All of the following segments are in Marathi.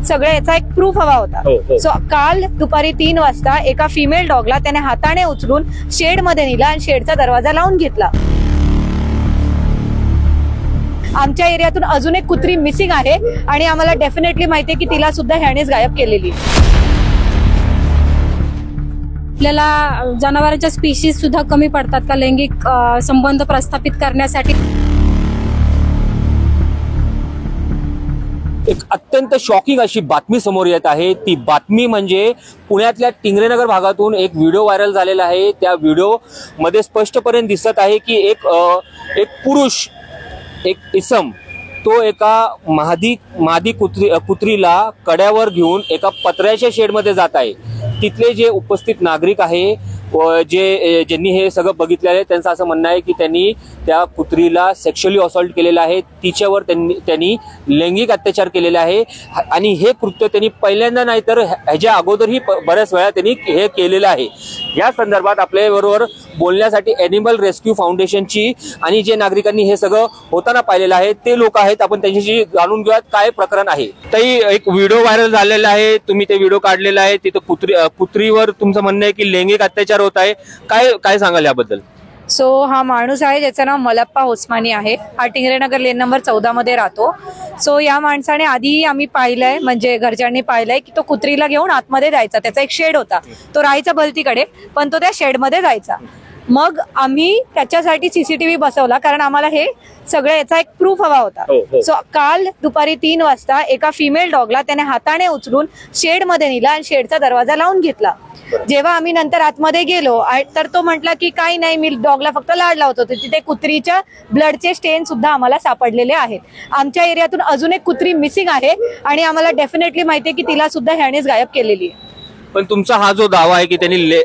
सगळे याचा एक प्रूफ हवा होता। सो काल दुपारी 3 वाजता एका फिमेल डॉगला त्याने हाताने उचलून शेड मध्ये नेला आणि शेडचा दरवाजा लावून घेतला। आमच्या एरियातून अजून एक कुत्री मिसिंग आहे आणि आम्हाला डेफिनेटली माहिती आहे की तिला सुद्धा ह्यानेच गायब केलेली। आपल्याला जनावरांच्या स्पीशीज सुद्धा कमी पडतात का लैंगिक संबंध प्रस्थापित करण्यासाठी? एक अत्यंत शॉकिंग अशी बातमी समोर येत आहे। ती बातमी म्हणजे पुण्यातल्या टिंगरेनगर भागातून एक व्हिडिओ व्हायरल झालेला आहे। त्या व्हिडिओ मध्ये स्पष्टपणे दिसत आहे की एक पुरुष, एक इसम, तो एका मादी कुत्रीला कड्यावर घेऊन एका पत्र्याच्या शेडमध्ये जात आहे। तिथले जे उपस्थित नागरिक आहे ज्यांनी हे सगळं बघितलं आहे त्यांचं असं म्हणणं आहे की त्यांनी त्या कुत्रीला सेक्शुअली असॉल्ट केलेलं आहे, तिच्यावर त्यांनी लैंगिक अत्याचार केलेला आहे आणि हे कृत्य त्यांनी पहिल्यांदा नाही तर ह्याच्या अगोदरही बऱ्याच वेळा त्यांनी हे केलेलं आहे। या संदर्भात आपल्या बरोबर बोलण्यासाठी ॲनिमल रेस्क्यू फाउंडेशनची आणि जे नागरिकांनी हे सगळं होताना पाहिलेलं आहे ते लोक आहेत, आपण त्यांच्याशी जाणून घेऊयात काय प्रकरण आहे। ताई, एक व्हिडिओ व्हायरल झालेला आहे, तुम्ही ते व्हिडिओ काढलेला आहे, तिथं कुत्रीवर तुमचं म्हणणं आहे की लैंगिक अत्याचार होत आहे, काय सांगाल याबद्दल? सो हा माणूस आहे ज्याचं नाव मलप्पा ओस्मानी आहे। हा टिंगरेनगर लेन नंबर 14 मध्ये राहतो। सो या माणसाने आधी आम्ही पाहिलंय, म्हणजे घरच्यांनी पाहिलंय की तो कुत्रीला घेऊन आतमध्ये जायचा। त्याचा एक शेड होता, तो राहायचा भलतीकडे, पण तो त्या शेडमध्ये जायचा। मग आम्ही त्याच्यासाठी सीसीटीव्ही बसवला कारण आम्हाला हे सगळं याचा एक प्रूफ हवा होता। सो काल दुपारी 3 वाजता एका फिमेल डॉगला त्याने हाताने उचलून शेड मध्ये नेला आणि शेडचा दरवाजा लावून घेतला। जेव्हा आम्ही नंतर आतमध्ये गेलो तर तो म्हटला की काही नाही, मी डॉगला फक्त लाड लावत होते। तिथे कुत्रीच्या ब्लडचे स्टेन सुद्धा आम्हाला सापडलेले आहेत। आमच्या एरियातून अजून एक कुत्री मिसिंग आहे आणि आम्हाला डेफिनेटली माहिती आहे की तिला सुद्धा ह्यानेच गायब केलेली आहे। पण तुमचा हा जो दावा आहे की त्यांनी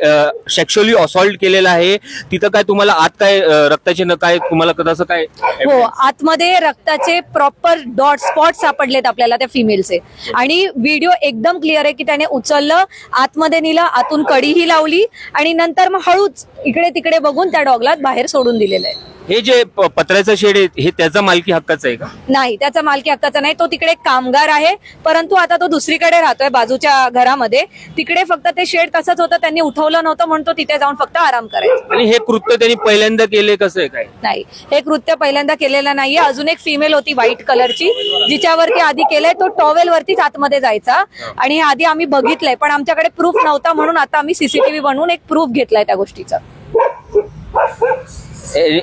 सेक्शुअली असॉल्ट केलेला आहे, तिथं काय तुम्हाला आत काय रक्ताचे काय तुम्हाला कसं काय? हो, आतमध्ये रक्ताचे प्रॉपर डॉट स्पॉट सापडलेत आपल्याला त्या फिमेलचे आणि व्हिडिओ एकदम क्लिअर आहे की त्याने उचललं, आतमध्ये नेलं, आतून कडीही लावली आणि नंतर मग हळूच इकडे तिकडे बघून त्या डॉगला बाहेर सोडून दिलेलं आहे। हे जे पत्र्याचं शेड आहे हे त्याचा मालकी हक्काचं आहे का? नाही, त्याचा मालकी हक्काचा नाही। तो तिकडे कामगार आहे, परंतु आता तो दुसरीकडे राहतोय बाजूच्या घरामध्ये। तिकडे फक्त ते शेड तसंच होतं, त्यांनी उठवलं नव्हतं म्हणून तो तिथे जाऊन फक्त आराम करायचा। आणि हे कृत्य त्यांनी पहिल्यांदा केले कसं आहे काय? नाही, हे कृत्य पहिल्यांदा केलेलं नाहीये। अजून एक फिमेल होती व्हाईट कलरची जिच्यावरती आधी केलंय, तो टॉवेल वरतीच आतमध्ये जायचा आणि हे आधी आम्ही बघितलंय, पण आमच्याकडे प्रूफ नव्हता म्हणून आता आम्ही सीसीटीव्ही बनवून एक प्रूफ घेतलाय त्या गोष्टीचा।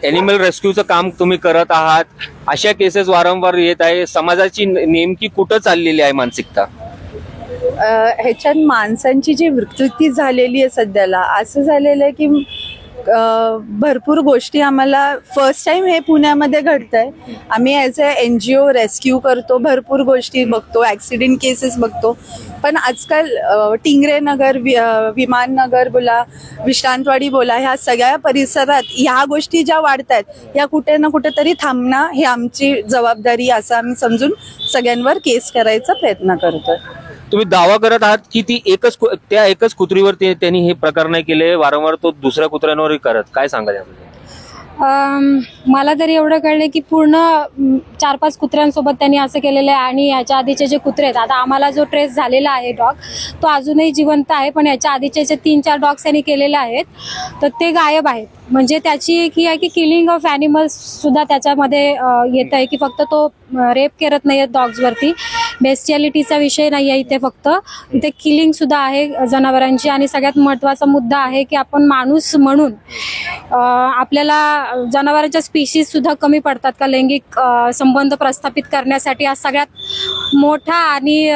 ॲनिमल रेस्क्यूचं काम तुम्ही करत आहात, अशा केसेस वारंवार येत आहे, समाजाची नेमकी कुठं चाललेली आहे मानसिकता? ह्याच्यात माणसांची जी विकृती झालेली आहे सध्याला, असं झालेलं आहे की भरपूर गोष्टी आम्हाला फर्स्ट टाइम हे पुण्यामध्ये घडतंय। आम्ही ॲज अ NGO रेस्क्यू करतो, भरपूर गोष्टी बघतो, ऍक्सिडेंट केसेस बघतो, पण आजकाल टिंगरेनगर, विमाननगर बोला, विश्रांतवाडी बोला, ह्या सगळ्या परिसरात ह्या गोष्टी ज्या वाढतायत या कुठे ना कुठेतरी थांबणं ही आमची जबाबदारी असं आम्ही समजून सगळ्यांवर केस करायचा प्रयत्न करतोय। तुम्ही दावा करत आहात की ती एकच कुत्रीवर त्यांनी हे प्रकार नाही केले, वारंवार तो दुसऱ्या कुत्र्यांवरही करत, काय सांगाल यामध्ये? मला तरी एवढं कळलं की पूर्ण 4-5 कुत्र्यांसोबत त्यांनी असं केलेलं आहे आणि याच्या आधीचे जे कुत्रे आहेत, आता आम्हाला जो ट्रेस झालेला आहे डॉग तो अजूनही जिवंत आहे, पण याच्या आधीचे जे 3-4 डॉग्स त्यांनी केलेले आहेत तर ते गायब आहेत। म्हणजे त्याची एक ही आहे की किलिंग ऑफ ॲनिमल्स सुद्धा त्याच्यामध्ये येत आहे की फक्त तो रेप करत नाही डॉग्सवरती, बेस्टियालिटीचा विषय नाही आहे इथे, फक्त इथे किलिंग सुद्धा आहे जनावरांची। आणि सगळ्यात महत्त्वाचा मुद्दा आहे की आपण माणूस म्हणून आपल्याला जनावरांच्या स्पीशीज सुद्धा कमी पडतात का लैंगिक संबंध प्रस्थापित करण्यासाठी? हा सगळ्यात मोठा आणि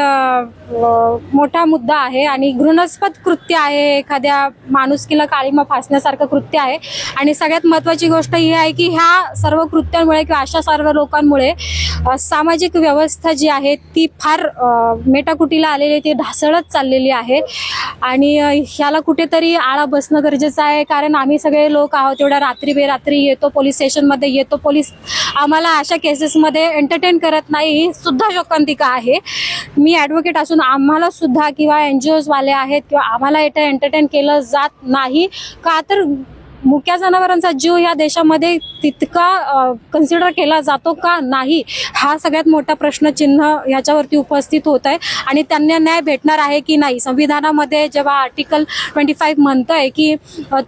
मोठा मुद्दा आहे आणि घृणास्पद कृत्य आहे, एखाद्या माणुसकीला काळीमा फासण्यासारखं कृत्य आहे। आणि सगळ्यात महत्त्वाची गोष्ट ही आहे की ह्या सर्व कृत्यांमुळे किंवा अशा सर्व लोकांमुळे सामाजिक व्यवस्था जी आहे ती फार मेटाकुटीला आलेली, ती ढासळत चाललेली आहे आणि ह्याला कुठेतरी आळा बसणं गरजेचं आहे। कारण आम्ही सगळे लोक आहोत, एवढ्या रात्री बेरात्री येतो, पोलीस स्टेशनमध्ये येतो, पोलीस आम्हाला अशा केसेसमध्ये एंटरटेन करत नाही, ही सुद्धा शोकांतिका आहे। मी ॲडव्होकेट असून आम्हाला सुद्धा किंवा NGOज वाले आहेत किंवा आम्हाला इथे एंटरटेन केलं जात नाही का? तर मुक्या जनावरांचा जीव या देशामध्ये तितका कन्सिडर केला जातो का नाही, हा सगळ्यात मोठा प्रश्नचिन्ह याच्यावरती उपस्थित होत आहे. आणि त्यांना न्याय भेटणार आहे की नाही. संविधानामध्ये जेव्हा आर्टिकल 25 म्हणतंय की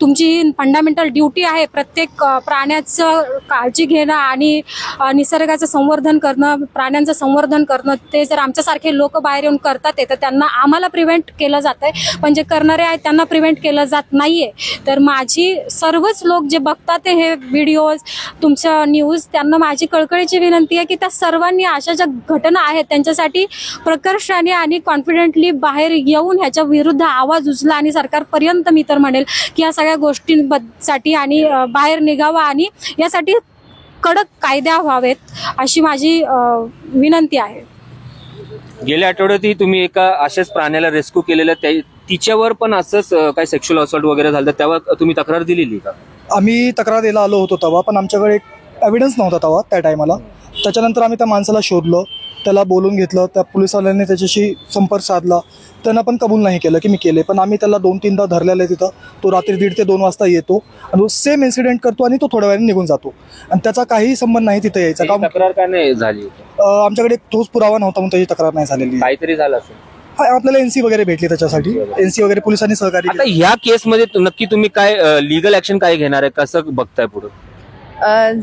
तुमची फंडामेंटल ड्युटी आहे प्रत्येक प्राण्याचं काळजी घेणं आणि निसर्गाचं संवर्धन करणं, प्राण्यांचं संवर्धन करणं, ते जर आमच्यासारखे लोक बाहेर येऊन करतात तर त्यांना आम्हाला प्रिव्हेंट केलं जात आहे, पण जे करणारे आहेत त्यांना प्रिव्हेंट केलं जात नाहीये. तर माझी सर्वच लोक जे बघतात हे व्हिडिओज, तुमचं न्यूज, त्यांना माझी कळकळीची विनंती आहे की त्या सर्वांनी अशा ज्या घटना आहेत त्यांच्यासाठी प्रकर्षाने आणि कॉन्फिडेंटली बाहेर येऊन ह्याच्या विरुद्ध आवाज उचला आणि सरकारपर्यंत मी तर म्हणेल की या सगळ्या गोष्टींसाठी आणि बाहेर निघावा आणि यासाठी कडक कायदा व्हावेत अशी माझी विनंती आहे. गेल्या आठवड्यातही तुम्ही एका अशाच प्राण्याला रेस्क्यू केलेलं, तिच्यावर पण असंच काही सेक्शुअल असॉल्ट वगैरे झालं, तेव्हा तुम्ही तक्रार दिलेली का? आम्ही तक्रार द्यायला आलो होतो तेव्हा, पण आमच्याकडे एव्हिडन्स नव्हता तेव्हा त्या टायमाला. त्याच्यानंतर आम्ही त्या माणसाला शोधलं, त्याला बोलून घेतलं, त्या पोलिसवाल्यांनी त्याच्याशी संपर्क साधला. त्यानं पण कबूल नाही केलं की मी केले, पण आम्ही त्याला 2-3दा धरलेलं आहे तिथं. तो रात्री 1:30 ते 2 वाजता येतो आणि तो सेम इन्सिडेंट करतो आणि तो थोड्या वेळाने निघून जातो आणि त्याचा काही संबंध नाही तिथे यायचा. का तक्रार का नाही झाली? आमच्याकडे ठोस पुरावा नव्हता म्हणून त्याची तक्रार नाही झालेली. काहीतरी झालं असेल. आपल्याला एनसी वगैरे भेटली, त्याच्यासाठी एनसी वगैरे पोलिसांनी सहकार्य आता ह्या केसमध्ये नक्की तुम्ही काय लिगल ऍक्शन काय घेणार आहे, कसं बघताय पुढे?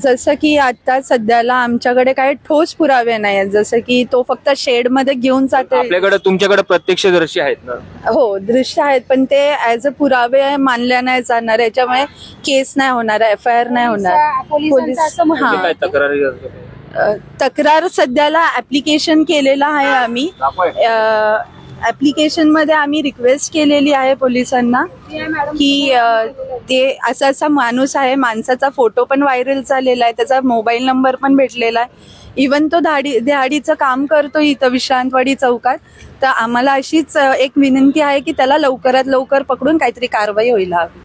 जसं की आता सध्याला आमच्याकडे काही ठोस पुरावे नाही आहेत. जसं की तो फक्त शेडमध्ये घेऊन जाते. आपल्याकडे तुमच्याकडे प्रत्यक्षदर्शी आहेत ना? हो, दृश्य आहेत, पण ते ऍज अ पुरावे मानल्या नाही जाणार. याच्यामुळे केस नाही होणार, FIR नाही होणार. म्हणजे काय तक्रारी? तक्रार सध्याला ऍप्लिकेशन केलेलं आहे आम्ही. ऍप्लिकेशन मध्ये आम्ही रिक्वेस्ट केलेली आहे पोलिसांना की ते असा माणूस आहे, माणसाचा फोटो पण व्हायरल झालेला आहे, त्याचा मोबाईल नंबर पण भेटलेला आहे. इवन तो दिहाडीचं काम करतो इथं विश्रांतवाडी चौकात. तर आम्हाला अशीच एक विनंती आहे की त्याला लवकरात लवकर पकडून काहीतरी कारवाई व्हायला हवी.